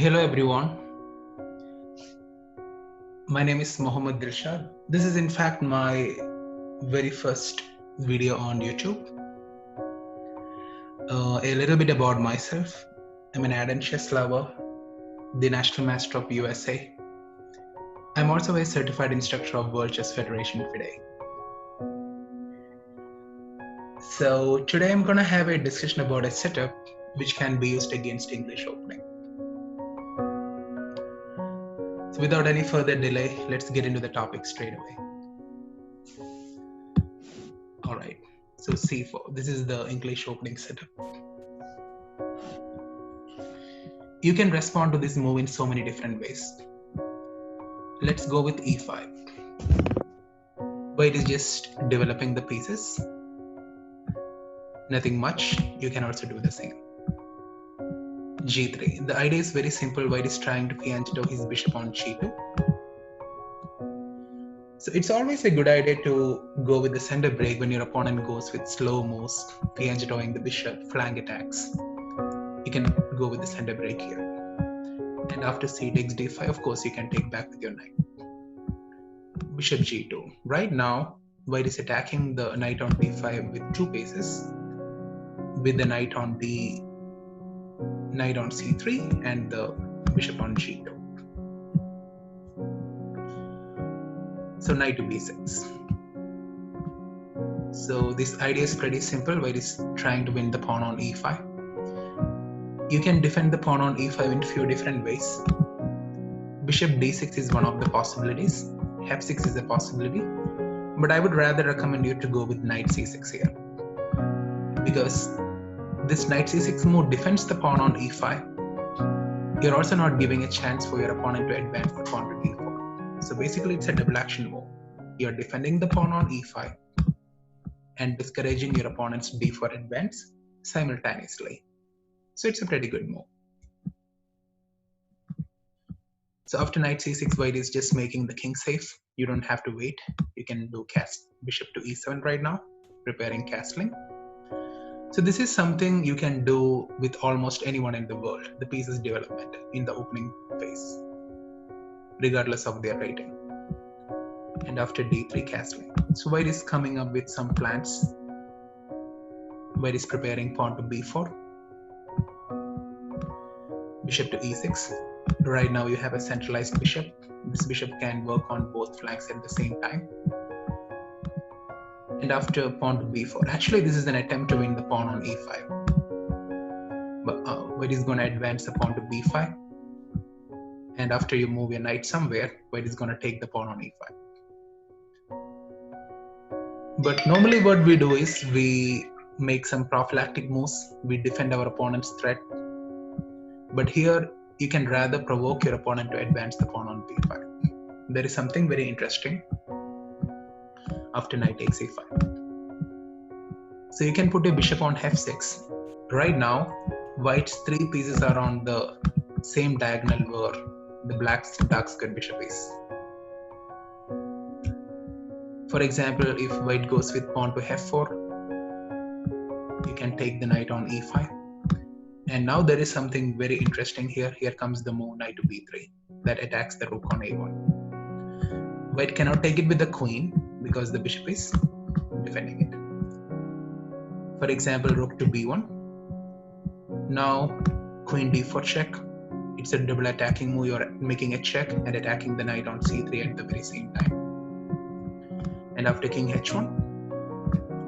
Hello everyone, my name is Mohammad Dilshad. This is in fact my very first video on YouTube. A little bit about myself. I'm an ardent chess lover, the National Master of USA. I'm also a certified instructor of World Chess Federation FIDE. So today I'm gonna have a discussion about a setup which can be used against English opening. So without any further delay, let's get into the topic straight away. All right, so C4, this is the English opening setup. You can respond to this move in so many different ways. Let's go with E5. White is just developing the pieces. Nothing much, you can also do the same. G3, the idea is very simple. White is trying to fianchetto his bishop on G2. So it's always a good idea to go with the center break when your opponent goes with slow moves, fianchettoing the bishop, flank attacks. You can go with the center break here. And after c takes d5, of course, you can take back with your knight. Bishop g2. Right now, white is attacking the knight on d5 with two pieces, with the knight on c3 and the bishop on g2. So knight to b6. So this idea is pretty simple. White is trying to win the pawn on e5. You can defend the pawn on e5 in a few different ways. Bishop d6 is one of the possibilities. f6 is a possibility. But I would rather recommend you to go with knight c6 here, because this knight c6 move defends the pawn on e5. You're also not giving a chance for your opponent to advance the pawn to d4. So basically it's a double action move. You're defending the pawn on e5 and discouraging your opponent's d4 advance simultaneously. So it's a pretty good move. So after knight c6, white is just making the king safe. You don't have to wait. You can do cast bishop to e7 right now, preparing castling. So this is something you can do with almost anyone in the world, the piece's development in the opening phase, regardless of their rating. And after d3, castling. So white is coming up with some plans. White is preparing pawn to b4, bishop to e6. Right now you have a centralized bishop. This bishop can work on both flanks at the same time. And after pawn to b4, actually this is an attempt to win the pawn on e5. But white is going to advance the pawn to b5. And after you move your knight somewhere, white is going to take the pawn on e5. But normally what we do is we make some prophylactic moves. We defend our opponent's threat. But here you can rather provoke your opponent to advance the pawn on b5. There is something very interesting after knight takes e5. So you can put a bishop on f6. Right now, white's three pieces are on the same diagonal where the black's dark square bishop is. For example, if white goes with pawn to f4, you can take the knight on e5. And now there is something very interesting here. Here comes the move knight to b3 that attacks the rook on a1. White cannot take it with the queen because the bishop is defending it. For example, rook to b1. Now queen d4 check. It's a double attacking move. You're making a check and attacking the knight on c3 at the very same time. And after king h1,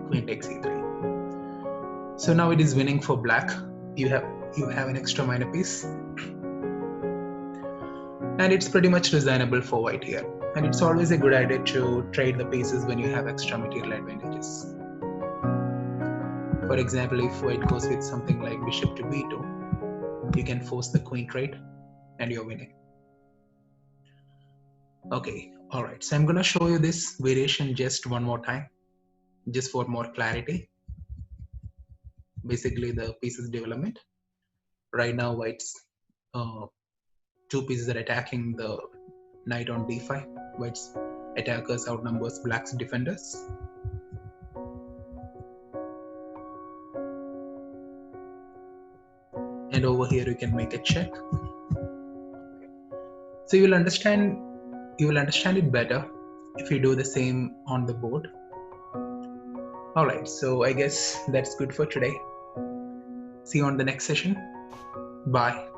queen takes e3. So now it is winning for black. You have an extra minor piece. And it's pretty much reasonable for white here. And it's always a good idea to trade the pieces when you have extra material advantages. For example, if white goes with something like bishop to b2, you can force the queen trade and you're winning. Okay, all right. So I'm going to show you this variation just one more time, just for more clarity. Basically, the pieces development. Right now, white's two pieces are attacking the knight on d5. White's attackers outnumbers black's defenders. And over here you can make a check So you will understand it better if you do the same on the board. All right, so I guess that's good for today. See you on the next session. Bye.